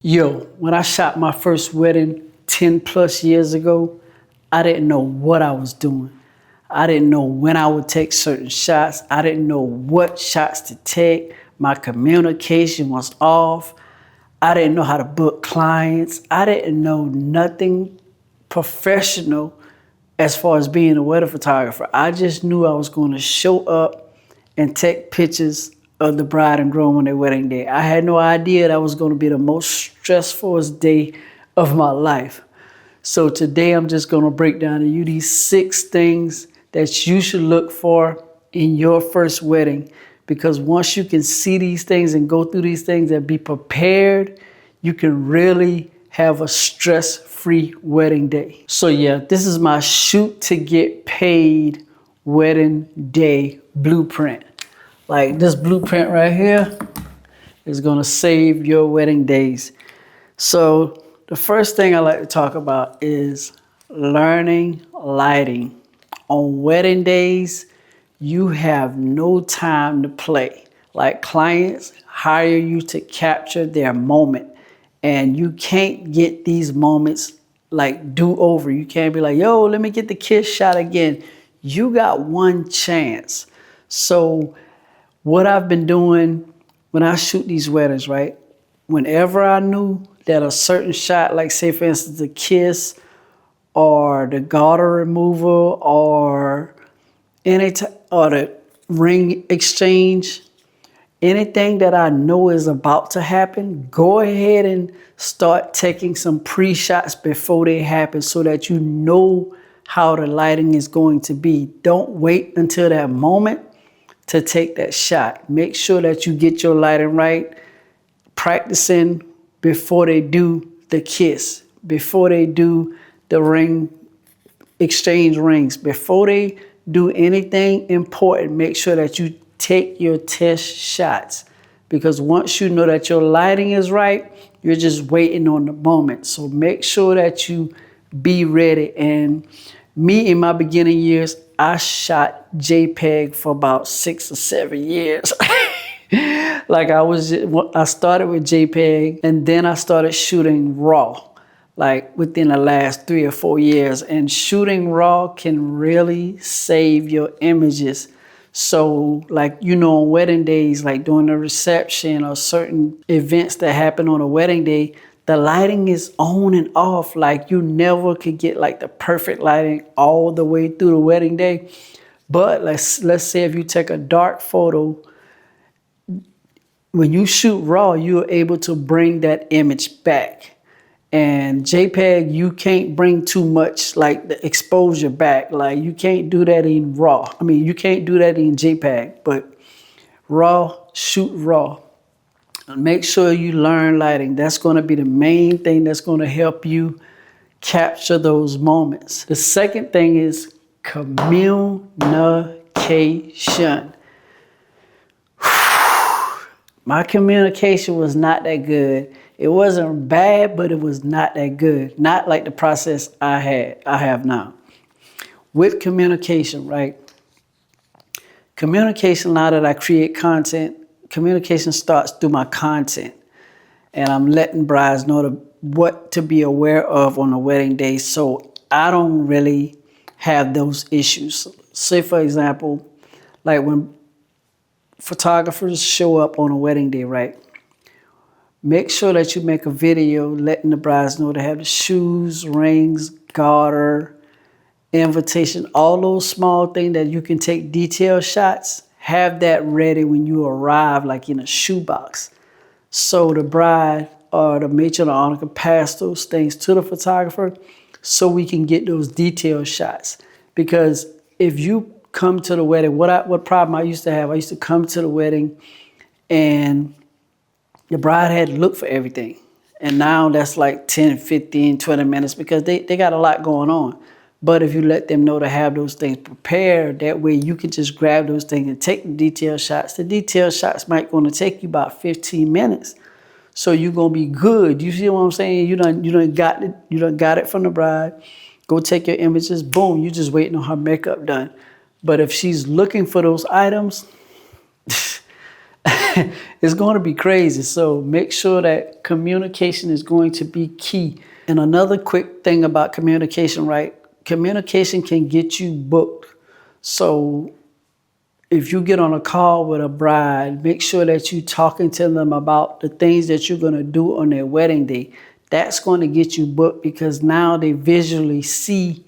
Yo, when I shot my first wedding 10 plus years ago, I didn't know what I was doing. I didn't know when I would take certain shots. I didn't know what shots to take. My communication was off. I didn't know how to book clients. I didn't know nothing professional as far as being a wedding photographer. I just knew I was going to show up and take pictures of the bride and groom on their wedding day. I had no idea that was going to be the most stressful day of my life. So today I'm just going to break down to you these 6 things that you should look for in your first wedding. Because once you can see these things and go through these things and be prepared, you can really have a stress-free wedding day. So yeah, this is my shoot to get paid wedding day blueprint. Like this blueprint right here is gonna save your wedding days. So the first thing I like to talk about is learning lighting. On wedding days, you have no time to play. Like clients hire you to capture their moment, and you can't get these moments like do over. You can't be like, yo, let me get the kiss shot again. You got one chance. So what I've been doing when I shoot these weddings, right? Whenever I knew that a certain shot, like say for instance, the kiss or the garter removal or or the ring exchange, anything that I know is about to happen, go ahead and start taking some pre-shots before they happen so that you know how the lighting is going to be. Don't wait until that moment to take that shot. Make sure that you get your lighting right, practicing before they do the kiss, before they do the ring, exchange rings, before they do anything important, make sure that you take your test shots. Because once you know that your lighting is right, you're just waiting on the moment. So make sure that you be ready. And me in my beginning years, I shot JPEG for about 6 or 7 years. Like I started with JPEG and then I started shooting RAW, like within the last 3 or 4 years. And shooting RAW can really save your images. So like, you know, on wedding days, like during the reception or certain events that happen on a wedding day, the lighting is on and off. Like you never could get like the perfect lighting all the way through the wedding day. But let's say if you take a dark photo, when you shoot RAW, you're able to bring that image back. And JPEG, you can't bring too much like the exposure back. Like you can't do that in RAW. I mean, you can't do that in JPEG, but RAW, shoot RAW. Make sure you learn lighting. That's going to be the main thing that's going to help you capture those moments. The second thing is communication. My communication was not that good. It wasn't bad, but it was not that good. Not like the process I have now. With communication, right? Communication, now that I create content, communication starts through my content. And I'm letting brides know what to be aware of on the wedding day, so I don't really have those issues. Say, for example, like when photographers show up on a wedding day, right? Make sure that you make a video letting the brides know to have the shoes, rings, garter, invitation, all those small things that you can take detailed shots. Have that ready when you arrive, like in a shoebox. So the bride or the matron or honor can pass those things to the photographer so we can get those detailed shots. Because if you come to the wedding, what problem I used to have, I used to come to the wedding and the bride had to look for everything. And now that's like 10, 15, 20 minutes because they got a lot going on. But if you let them know to have those things prepared, that way you can just grab those things and take the detailed shots. The detailed shots might going to take you about 15 minutes. So you're going to be good. You see what I'm saying? You done got it from the bride. Go take your images. Boom, you just waiting on her makeup done. But if she's looking for those items, It's going to be crazy. So make sure that communication is going to be key. And another quick thing about communication, right? Communication can get you booked. So if you get on a call with a bride, make sure that you're talking to them about the things that you're going to do on their wedding day. That's going to get you booked because now they visually see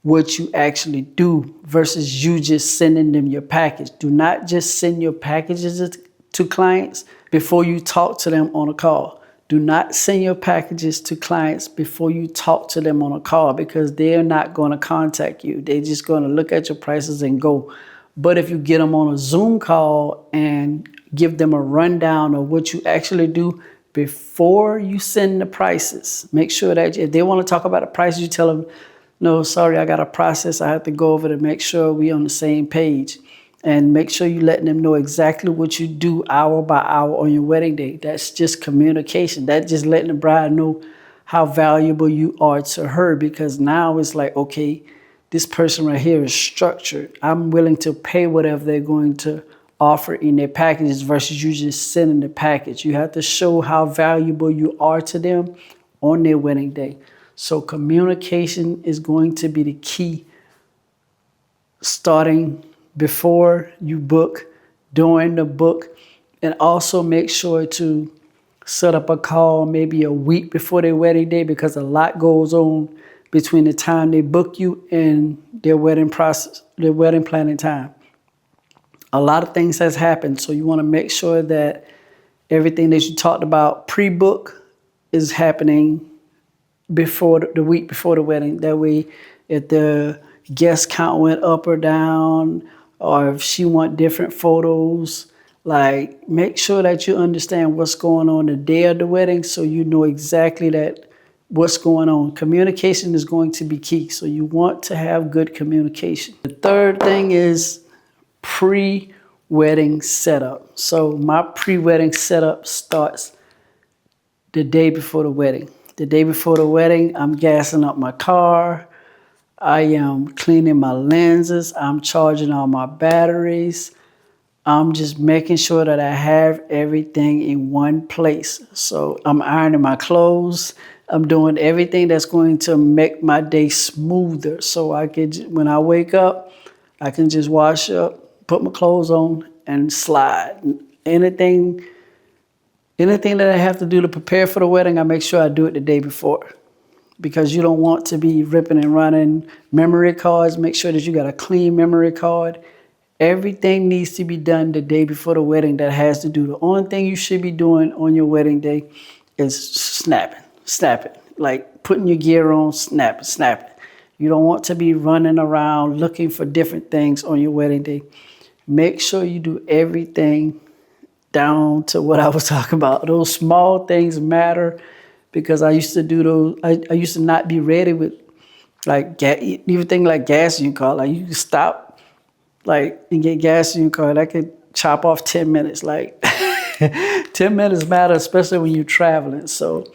what you actually do versus you just sending them your package. Do not just send your packages to clients before you talk to them on a call. Do not send your packages to clients before you talk to them on a call because they're not going to contact you. They're just going to look at your prices and go. But if you get them on a Zoom call and give them a rundown of what you actually do before you send the prices, make sure that if they want to talk about the prices, you tell them, no, sorry, I got a process I have to go over to make sure we're on the same page. And make sure you're letting them know exactly what you do hour by hour on your wedding day. That's just communication. That's just letting the bride know how valuable you are to her because now it's like, okay, this person right here is structured. I'm willing to pay whatever they're going to offer in their packages versus you just sending the package. You have to show how valuable you are to them on their wedding day. So communication is going to be the key, starting before you book, during the book, and also make sure to set up a call maybe a week before their wedding day because a lot goes on between the time they book you and their wedding process, their wedding planning time. A lot of things has happened, so you want to make sure that everything that you talked about pre-book is happening before the week before the wedding. That way, if the guest count went up or down, or if she want different photos, like make sure that you understand what's going on the day of the wedding so you know exactly that what's going on. Communication is going to be key. So you want to have good communication. The third thing is pre-wedding setup. So my pre-wedding setup starts the day before the wedding. The day before the wedding, I'm gassing up my car. I am cleaning my lenses. I'm charging all my batteries. I'm just making sure that I have everything in one place. So I'm ironing my clothes. I'm doing everything that's going to make my day smoother. So I can, when I wake up, I can just wash up, put my clothes on, and slide. Anything that I have to do to prepare for the wedding, I make sure I do it the day before. Because you don't want to be ripping and running memory cards. Make sure that you got a clean memory card. Everything needs to be done the day before the wedding that has to do. The only thing you should be doing on your wedding day is snapping. Like putting your gear on, snapping. You don't want to be running around looking for different things on your wedding day. Make sure you do everything down to what I was talking about. Those small things matter. Because I used to do those, I used to not be ready with like everything like gas in your car. Like you could stop like and get gas in your car. That could chop off 10 minutes. Like 10 minutes matter, especially when you're traveling. So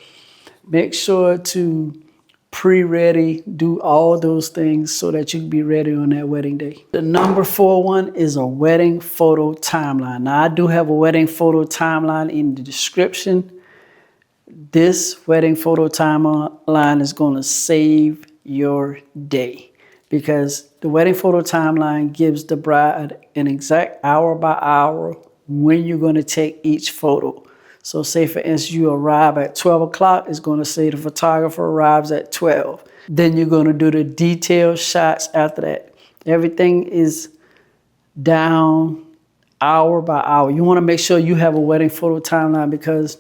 make sure to pre-ready, do all those things so that you can be ready on that wedding day. The number 4 one is a wedding photo timeline. Now I do have a wedding photo timeline in the description. This wedding photo timeline is going to save your day because the wedding photo timeline gives the bride an exact hour by hour when you're going to take each photo. So say for instance, you arrive at 12 o'clock, it's going to say the photographer arrives at 12. Then you're going to do the detailed shots after that. Everything is down hour by hour. You want to make sure you have a wedding photo timeline because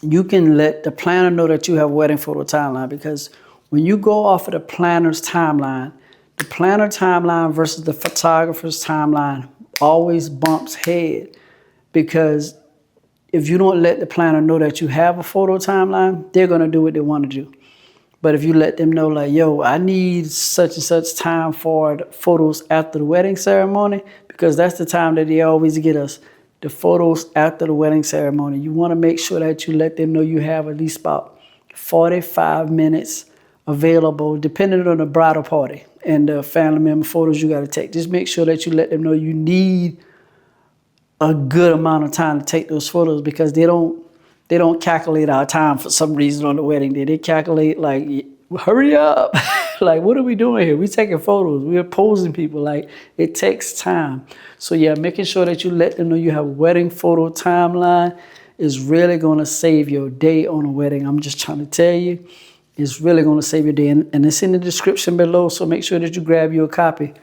you can let the planner know that you have a wedding photo timeline because when you go off of the planner's timeline, the planner timeline versus the photographer's timeline always bumps head because if you don't let the planner know that you have a photo timeline, they're going to do what they want to do. But if you let them know like, yo, I need such and such time for the photos after the wedding ceremony because that's the time that they always get us. The photos after the wedding ceremony. You want to make sure that you let them know you have at least about 45 minutes available, depending on the bridal party and the family member photos you got to take. Just make sure that you let them know you need a good amount of time to take those photos because they don't calculate our time for some reason on the wedding day. They calculate like, hurry up. Like, what are we doing here? We're taking photos. We're posing people. Like, it takes time. So yeah, making sure that you let them know you have a wedding photo timeline is really going to save your day on a wedding. I'm just trying to tell you, it's really going to save your day. And it's in the description below, so make sure that you grab you a copy.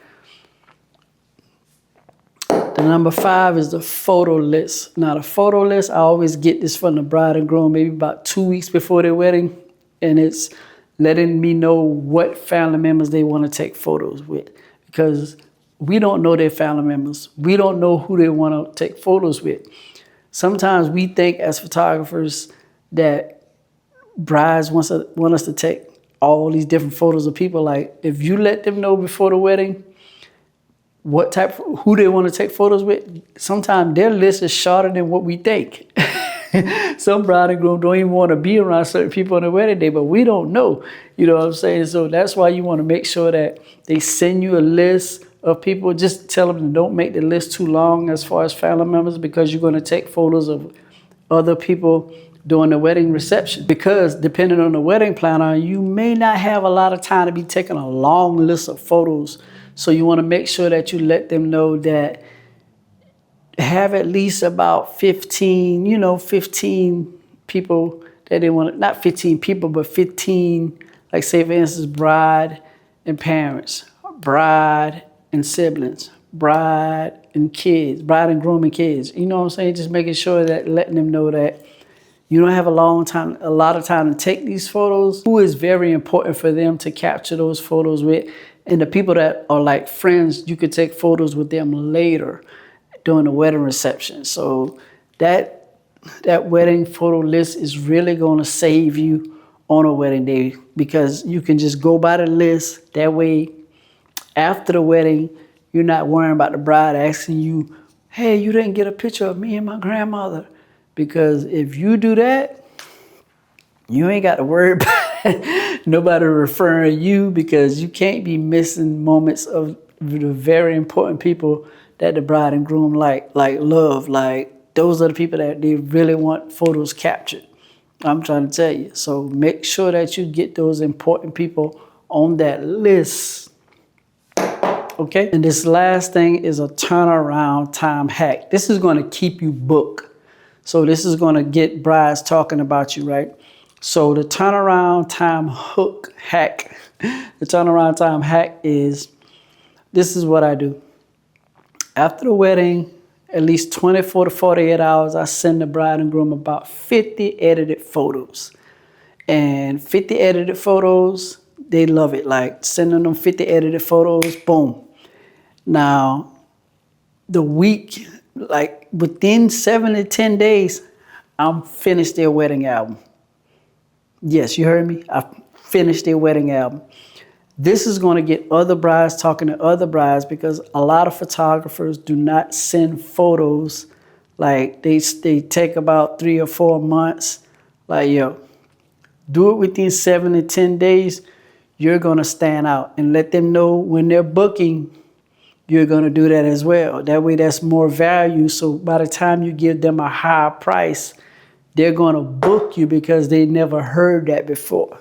The number 5 is the photo list. Now, the photo list, I always get this from the bride and groom maybe about 2 weeks before their wedding, and it's letting me know what family members they want to take photos with, because we don't know their family members. We don't know who they want to take photos with. Sometimes we think as photographers that brides want us to take all these different photos of people. Like, if you let them know before the wedding who they want to take photos with, sometimes their list is shorter than what we think. Some bride and groom don't even want to be around certain people on their wedding day, but we don't know. You know what I'm saying? So that's why you want to make sure that they send you a list of people. Just tell them to don't make the list too long as far as family members, because you're going to take photos of other people during the wedding reception. Because depending on the wedding planner, you may not have a lot of time to be taking a long list of photos. So you want to make sure that you let them know that have at least about 15 people that they want to, not 15 people, but 15, like say for instance, bride and parents, bride and siblings, bride and kids, bride and groom and kids. You know what I'm saying? Just making sure that letting them know that you don't have a lot of time to take these photos. Who is very important for them to capture those photos with. And the people that are like friends, you could take photos with them later during the wedding reception. So that wedding photo list is really going to save you on a wedding day, because you can just go by the list. That way, after the wedding, you're not worrying about the bride asking you, hey, you didn't get a picture of me and my grandmother. Because if you do that, you ain't got to worry about nobody referring you, because you can't be missing moments of the very important people that the bride and groom love. Like, those are the people that they really want photos captured. I'm trying to tell you. So make sure that you get those important people on that list. Okay? And this last thing is a turnaround time hack. This is going to keep you booked. So this is going to get brides talking about you, right? So the turnaround time hack is, this is what I do. After the wedding, at least 24 to 48 hours, I send the bride and groom about 50 edited photos. And 50 edited photos, they love it. Like, sending them 50 edited photos, boom. Now, the week, like within 7 to 10 days, I'm finished their wedding album. Yes, you heard me. I finished their wedding album. This is going to get other brides talking to other brides, because a lot of photographers do not send photos. Like, they take about 3 or 4 months. Like, yo, do it within 7 to 10 days. You're going to stand out, and let them know when they're booking, you're going to do that as well. That way, that's more value. So by the time you give them a higher price, they're going to book you because they never heard that before.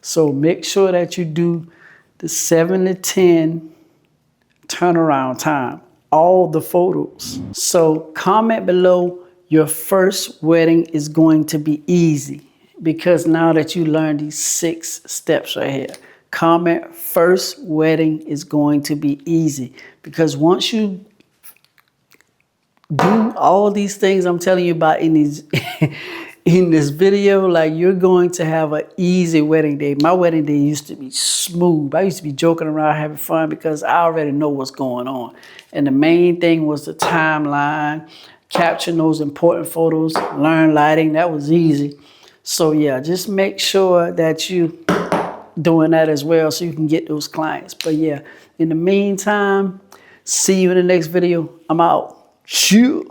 So make sure that you do the 7 to 10 turnaround time, all the photos. So comment below, your first wedding is going to be easy, because now that you learned these 6 steps right here, comment, first wedding is going to be easy. Because once you do all these things I'm telling you about in these in this video, like, you're going to have an easy wedding day. My wedding day used to be smooth. I used to be joking around, having fun, because I already know what's going on. And the main thing was the timeline, capturing those important photos, learn lighting. That was easy. So yeah, just make sure that you doing that as well, so you can get those clients. But yeah, in the meantime, see you in the next video. I'm out. Shoot.